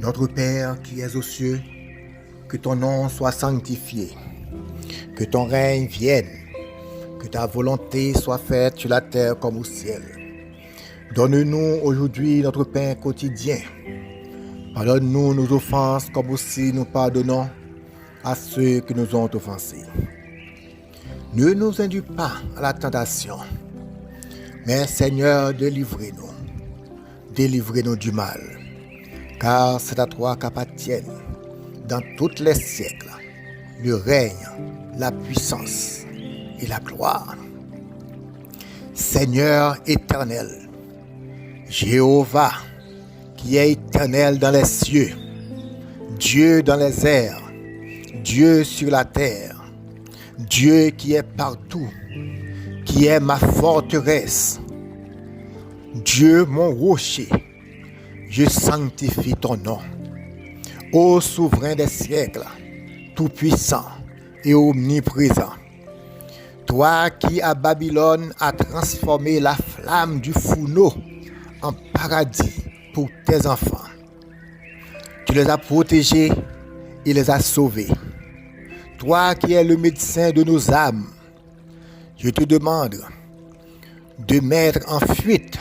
Notre Père qui es aux cieux, que ton nom soit sanctifié, que ton règne vienne, que ta volonté soit faite sur la terre comme au ciel. Donne-nous aujourd'hui notre pain quotidien. Pardonne-nous nos offenses comme aussi nous pardonnons à ceux qui nous ont offensés. Ne nous induis pas à la tentation, mais Seigneur, délivrez-nous. Délivrez-nous du mal, car c'est à toi qu'appartiennent, dans tous les siècles, le règne, la puissance et la gloire. Seigneur éternel, Jéhovah, qui est éternel dans les cieux, Dieu dans les airs, Dieu sur la terre, Dieu qui est partout, qui est ma forteresse, Dieu mon rocher, je sanctifie ton nom. Ô souverain des siècles, tout-puissant et omniprésent, toi qui à Babylone as transformé la flamme du fourneau en paradis pour tes enfants. Tu les as protégés et les as sauvés. Toi qui es le médecin de nos âmes, je te demande de mettre en fuite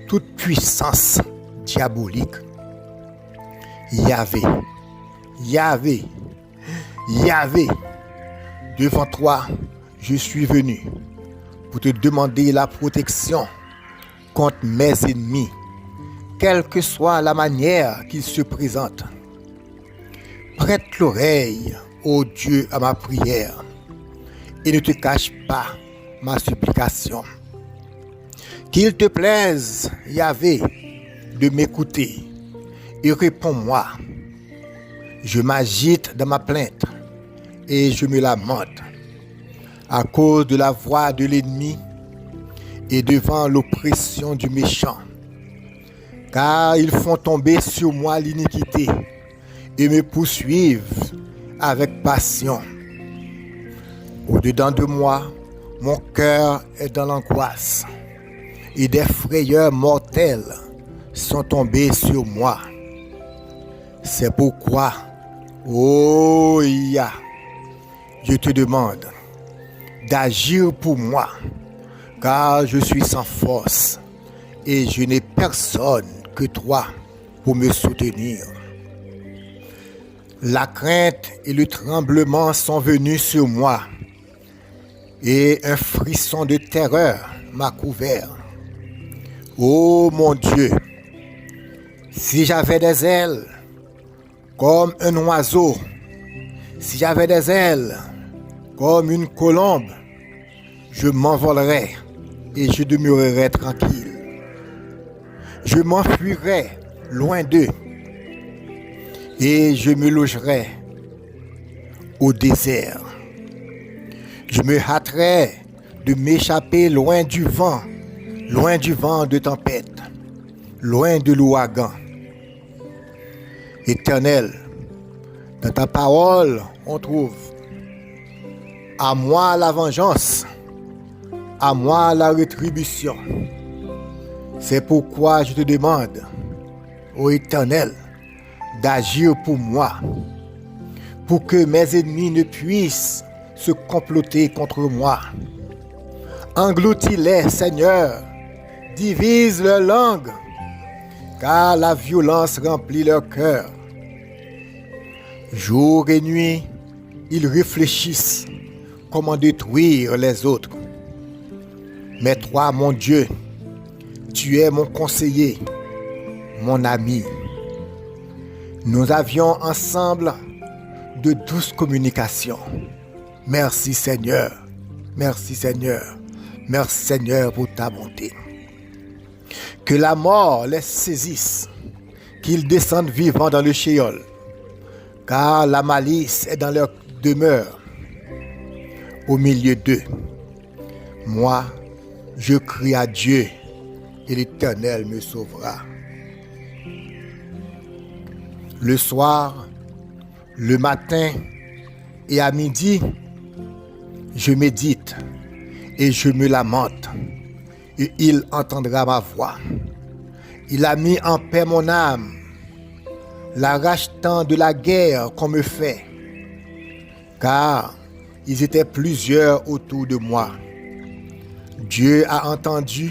toute puissance diabolique. Yahvé, Yahvé, Yahvé, devant toi, je suis venu pour te demander la protection contre mes ennemis, quelle que soit la manière qu'ils se présentent. Prête l'oreille, ô Dieu, à ma prière et ne te cache pas ma supplication. Qu'il te plaise, Yahvé, de m'écouter et réponds-moi. Je m'agite dans ma plainte et je me lamente à cause de la voix de l'ennemi et devant l'oppression du méchant. Car ils font tomber sur moi l'iniquité et me poursuivent avec passion. Au-dedans de moi, mon cœur est dans l'angoisse et des frayeurs mortelles sont tombées sur moi. C'est pourquoi, ô Yah, je te demande d'agir pour moi, car je suis sans force et je n'ai personne que toi pour me soutenir. La crainte et le tremblement sont venus sur moi et un frisson de terreur m'a couvert. Ô mon Dieu, si j'avais des ailes comme un oiseau, si j'avais des ailes comme une colombe, je m'envolerais et je demeurerais tranquille. Je m'enfuirais loin d'eux et je me logerais au désert. Je me hâterais de m'échapper loin du vent de tempête, loin de l'ouragan. Éternel, dans ta parole, on trouve à moi la vengeance, à moi la rétribution. C'est pourquoi je te demande, ô Éternel, d'agir pour moi, pour que mes ennemis ne puissent se comploter contre moi. Engloutis-les, Seigneur, divise leur langue, car la violence remplit leur cœur. Jour et nuit, ils réfléchissent comment détruire les autres. Mais toi, mon Dieu, tu es mon conseiller, mon ami. Nous avions ensemble de douces communications. Merci Seigneur, merci Seigneur, merci Seigneur pour ta bonté. Que la mort les saisisse, qu'ils descendent vivants dans le shéol, car la malice est dans leur demeure. Au milieu d'eux, moi, je crie à Dieu et l'Éternel me sauvera. Le soir, le matin et à midi, je médite et je me lamente, et il entendra ma voix. Il a mis en paix mon âme. la rachetant de la guerre qu'on me fait, car ils étaient plusieurs autour de moi. Dieu a entendu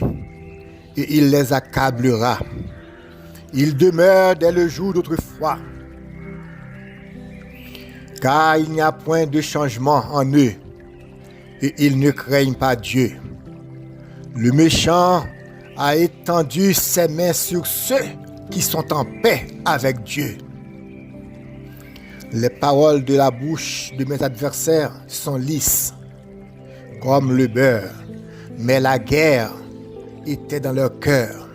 et il les accablera. Ils demeurent dès le jour d'autrefois, car il n'y a point de changement en eux et ils ne craignent pas Dieu. Le méchant a étendu ses mains sur ceux qui sont en paix avec Dieu. Les paroles de la bouche de mes adversaires sont lisses comme le beurre, mais la guerre était dans leur cœur.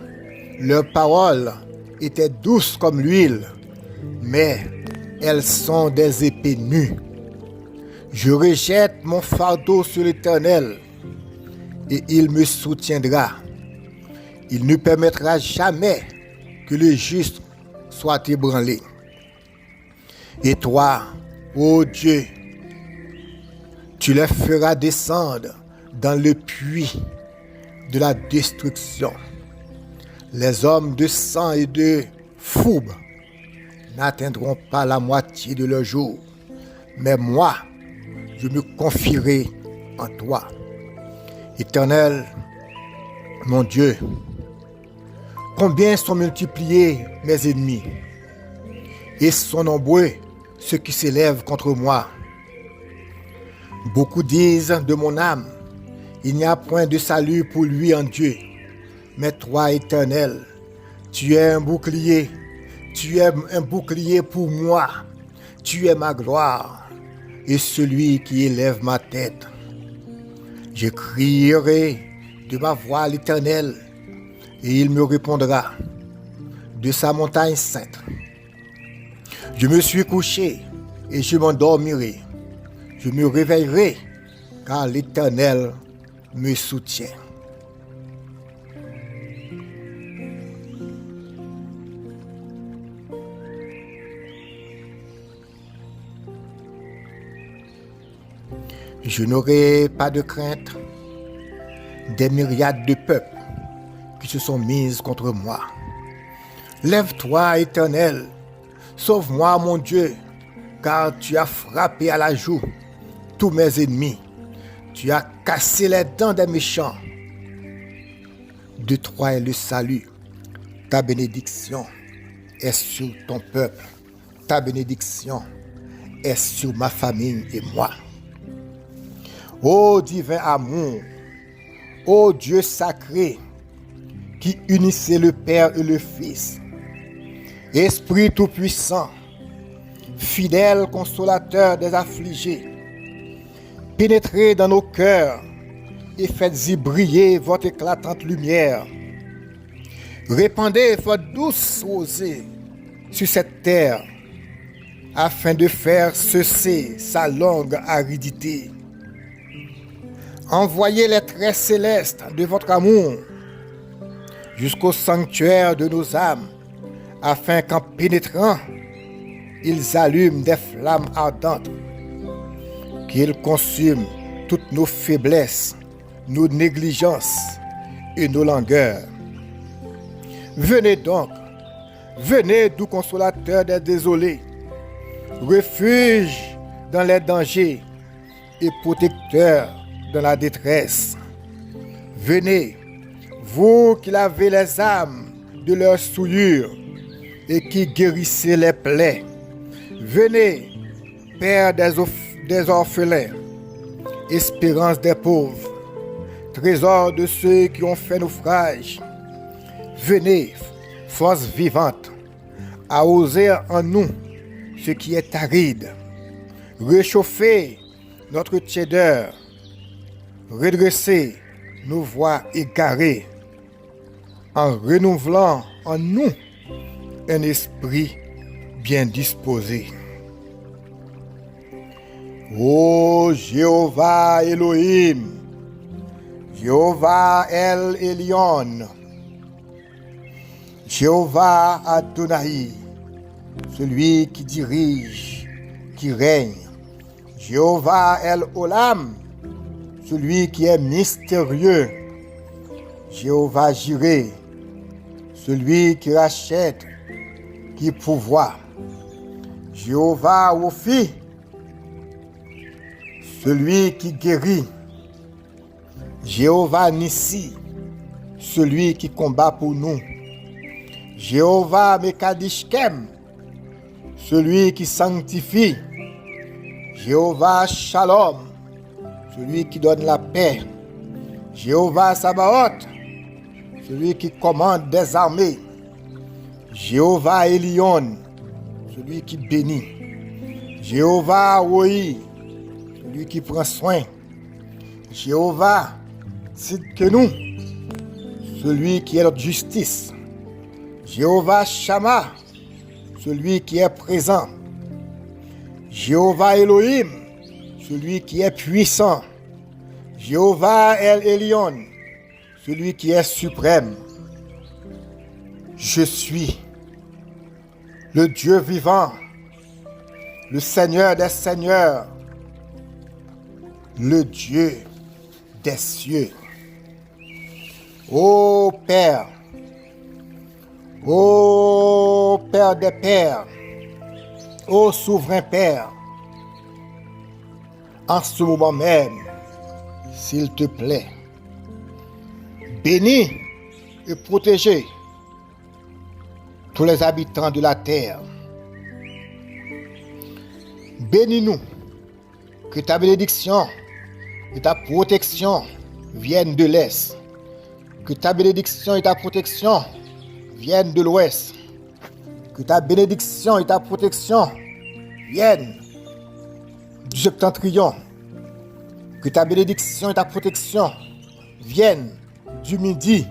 Leurs paroles étaient douces comme l'huile, mais elles sont des épées nues. Je rejette mon fardeau sur l'Éternel et il me soutiendra. Il ne permettra jamais que le juste soit ébranlé. Et toi, ô Dieu, tu les feras descendre dans le puits de la destruction. Les hommes de sang et de fourbe n'atteindront pas la moitié de leur jour. Mais moi, je me confierai en toi. Éternel, mon Dieu, combien sont multipliés mes ennemis et sont nombreux ceux qui s'élèvent contre moi. Beaucoup disent de mon âme, il n'y a point de salut pour lui en Dieu. Mais toi, Éternel, tu es un bouclier pour moi. Tu es ma gloire et celui qui élève ma tête. Je crierai de ma voix à l'Éternel et il me répondra de sa montagne sainte. Je me suis couché et je m'endormirai. Je me réveillerai car l'Éternel me soutient. Je n'aurai pas de crainte des myriades de peuples qui se sont mises contre moi. Lève-toi, Éternel, sauve-moi, mon Dieu, car tu as frappé à la joue tous mes ennemis. Tu as cassé les dents des méchants. De toi est le salut. Ta bénédiction est sur ton peuple. Ta bénédiction est sur ma famille et moi. Ô divin amour, ô Dieu sacré, qui unissait le Père et le Fils, Esprit tout-puissant, fidèle consolateur des affligés, pénétrez dans nos cœurs et faites-y briller votre éclatante lumière. Répandez votre douce rosée sur cette terre, afin de faire cesser sa longue aridité. Envoyez les traits célestes de votre amour jusqu'au sanctuaire de nos âmes, afin qu'en pénétrant, ils allument des flammes ardentes, qu'ils consument toutes nos faiblesses, nos négligences et nos langueurs. Venez donc, venez, doux consolateur des désolés, refuge dans les dangers et protecteur dans la détresse. Venez, vous qui lavez les âmes de leurs souillures et qui guérissez les plaies. Venez, Père des orphelins, espérance des pauvres, trésor de ceux qui ont fait naufrage. Venez, force vivante, arrosez en nous ce qui est aride. Réchauffez notre tiédeur. Redressez nos voies égarées en renouvelant en nous un esprit bien disposé. Ô Jéhovah Elohim, Jéhovah El Elyon, Jéhovah Adonai, celui qui dirige, qui règne, Jéhovah El Olam, celui qui est mystérieux, Jéhovah Jireh, celui qui rachète, qui pourvoit, Jéhovah Rophi, celui qui guérit. Jéhovah Nissi, celui qui combat pour nous. Jéhovah Mekadishkem, celui qui sanctifie. Jéhovah Shalom, celui qui donne la paix. Jéhovah Sabaoth, celui qui commande des armées. Jéhovah Elion, celui qui bénit. Jéhovah Roi, celui qui prend soin. Jéhovah Sidkenu, celui qui est notre justice. Jéhovah Shammah, celui qui est présent. Jéhovah Elohim, celui qui est puissant. Jéhovah El Elyon, celui qui est suprême. Je suis le Dieu vivant, le Seigneur des seigneurs, le Dieu des cieux. Ô Père des pères, ô souverain Père, en ce moment même, s'il te plaît, bénis et protégez tous les habitants de la terre. Bénis-nous, que ta bénédiction et ta protection viennent de l'Est, que ta bénédiction et ta protection viennent de l'Ouest, que ta bénédiction et ta protection viennent du septentrion, que ta bénédiction et ta protection viennent du Midi,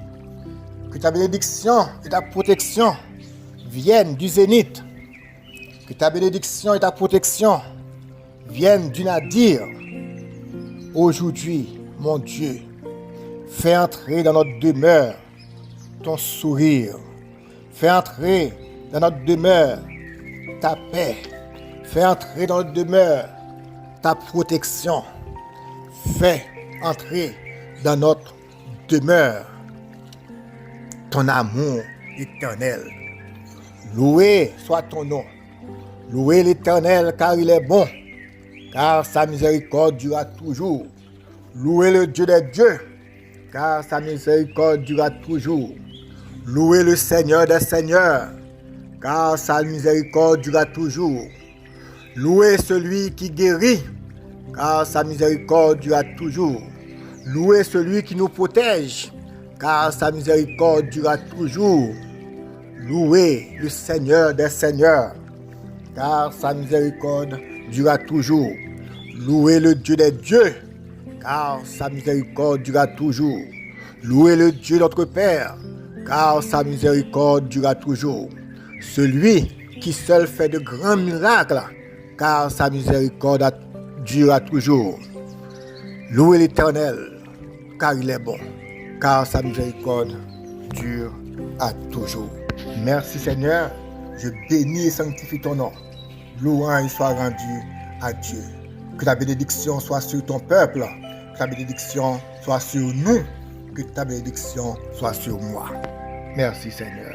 que ta bénédiction et ta protection viennent du Zénith, que ta bénédiction et ta protection viennent du Nadir. Aujourd'hui, mon Dieu, fais entrer dans notre demeure ton sourire, fais entrer dans notre demeure ta paix, fais entrer dans notre demeure ta protection, fais entrer dans notre demeure ton amour éternel. Loué soit ton nom. Louez l'Éternel car il est bon, car sa miséricorde durera toujours. Louez le Dieu des dieux, car sa miséricorde durera toujours. Louez le Seigneur des seigneurs, car sa miséricorde durera toujours. Louez celui qui guérit, car sa miséricorde durera toujours. Louez celui qui nous protège, car sa miséricorde durera toujours. Louez le Seigneur des seigneurs, car sa miséricorde durera toujours. Louez le Dieu des dieux, car sa miséricorde durera toujours. Louez le Dieu notre Père, car sa miséricorde durera toujours. Celui qui seul fait de grands miracles, car sa miséricorde durera toujours. Louez l'Éternel, car il est bon, car sa miséricorde dure à toujours. Merci Seigneur, je bénis et sanctifie ton nom. Louange soit rendue à Dieu. Que ta bénédiction soit sur ton peuple, que ta bénédiction soit sur nous, que ta bénédiction soit sur moi. Merci Seigneur.